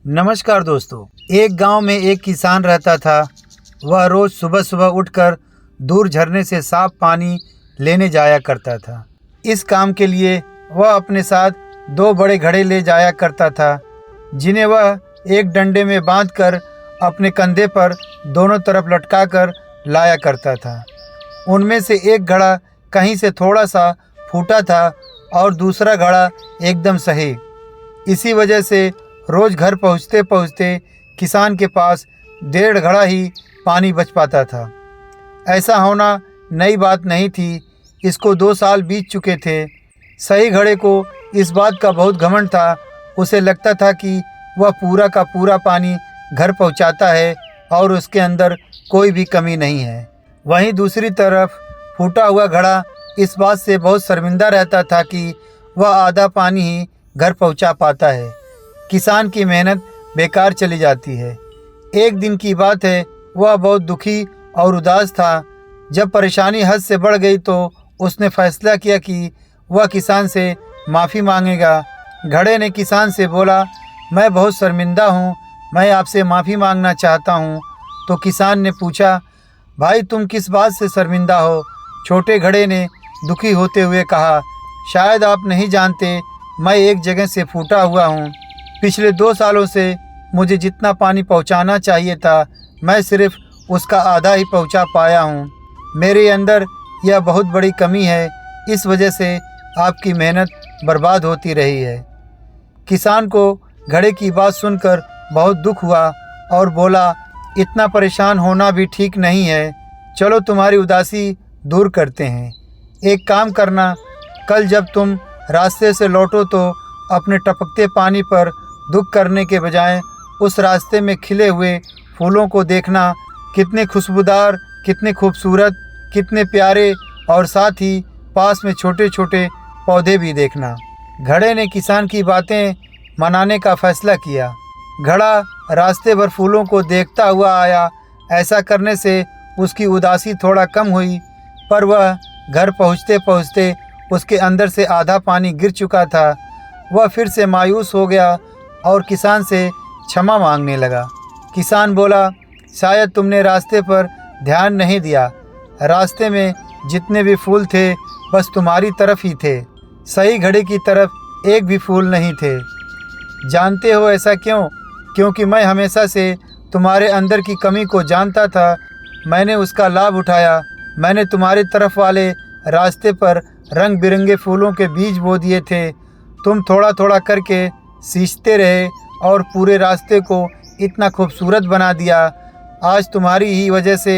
नमस्कार दोस्तों। एक गांव में एक किसान रहता था। वह रोज़ सुबह सुबह उठकर दूर झरने से साफ पानी लेने जाया करता था। इस काम के लिए वह अपने साथ दो बड़े घड़े ले जाया करता था, जिन्हें वह एक डंडे में बांधकर अपने कंधे पर दोनों तरफ लटकाकर लाया करता था। उनमें से एक घड़ा कहीं से थोड़ा सा फूटा था और दूसरा घड़ा एकदम सही। इसी वजह से रोज़ घर पहुँचते पहुँचते किसान के पास 1.5 घड़ा ही पानी बच पाता था। ऐसा होना नई बात नहीं थी। इसको 2 साल बीत चुके थे। सही घड़े को इस बात का बहुत घमंड था। उसे लगता था कि वह पूरा का पूरा पानी घर पहुंचाता है और उसके अंदर कोई भी कमी नहीं है। वहीं दूसरी तरफ फूटा हुआ घड़ा इस बात से बहुत शर्मिंदा रहता था कि वह आधा पानी ही घर पहुंचा पाता है। किसान की मेहनत बेकार चली जाती है। एक दिन की बात है, वह बहुत दुखी और उदास था। जब परेशानी हद से बढ़ गई तो उसने फैसला किया कि वह किसान से माफ़ी मांगेगा। घड़े ने किसान से बोला, मैं बहुत शर्मिंदा हूँ, मैं आपसे माफ़ी मांगना चाहता हूँ। तो किसान ने पूछा, भाई तुम किस बात से शर्मिंदा हो? छोटे घड़े ने दुखी होते हुए कहा, शायद आप नहीं जानते, मैं एक जगह से फूटा हुआ हूँ। पिछले 2 सालों से मुझे जितना पानी पहुँचाना चाहिए था, मैं सिर्फ उसका आधा ही पहुँचा पाया हूँ। मेरे अंदर यह बहुत बड़ी कमी है। इस वजह से आपकी मेहनत बर्बाद होती रही है। किसान को घड़े की बात सुनकर बहुत दुख हुआ और बोला, इतना परेशान होना भी ठीक नहीं है। चलो तुम्हारी उदासी दूर करते हैं। एक काम करना, कल जब तुम रास्ते से लौटो तो अपने टपकते पानी पर दुख करने के बजाय उस रास्ते में खिले हुए फूलों को देखना। कितने खुशबूदार, कितने खूबसूरत, कितने प्यारे, और साथ ही पास में छोटे छोटे पौधे भी देखना। घड़े ने किसान की बातें मनाने का फैसला किया। घड़ा रास्ते भर फूलों को देखता हुआ आया। ऐसा करने से उसकी उदासी थोड़ा कम हुई, पर वह घर पहुँचते पहुँचते उसके अंदर से आधा पानी गिर चुका था। वह फिर से मायूस हो गया और किसान से क्षमा मांगने लगा। किसान बोला, शायद तुमने रास्ते पर ध्यान नहीं दिया। रास्ते में जितने भी फूल थे बस तुम्हारी तरफ ही थे, सही घड़े की तरफ एक भी फूल नहीं थे। जानते हो ऐसा क्यों? क्योंकि मैं हमेशा से तुम्हारे अंदर की कमी को जानता था। मैंने उसका लाभ उठाया। मैंने तुम्हारी तरफ वाले रास्ते पर रंग बिरंगे फूलों के बीज बो दिए थे। तुम थोड़ा थोड़ा करके सींचते रहे और पूरे रास्ते को इतना खूबसूरत बना दिया। आज तुम्हारी ही वजह से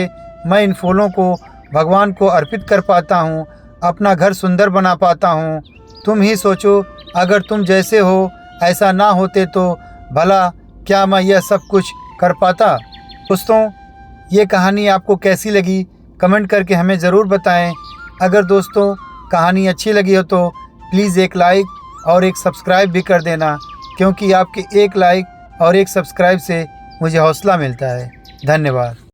मैं इन फूलों को भगवान को अर्पित कर पाता हूँ, अपना घर सुंदर बना पाता हूँ। तुम ही सोचो, अगर तुम जैसे हो ऐसा ना होते तो भला क्या मैं यह सब कुछ कर पाता? दोस्तों, ये कहानी आपको कैसी लगी कमेंट करके हमें ज़रूर बताएं। अगर दोस्तों कहानी अच्छी लगी हो तो प्लीज़ एक लाइक और एक सब्सक्राइब भी कर देना, क्योंकि आपके एक लाइक और एक सब्सक्राइब से मुझे हौसला मिलता है। धन्यवाद।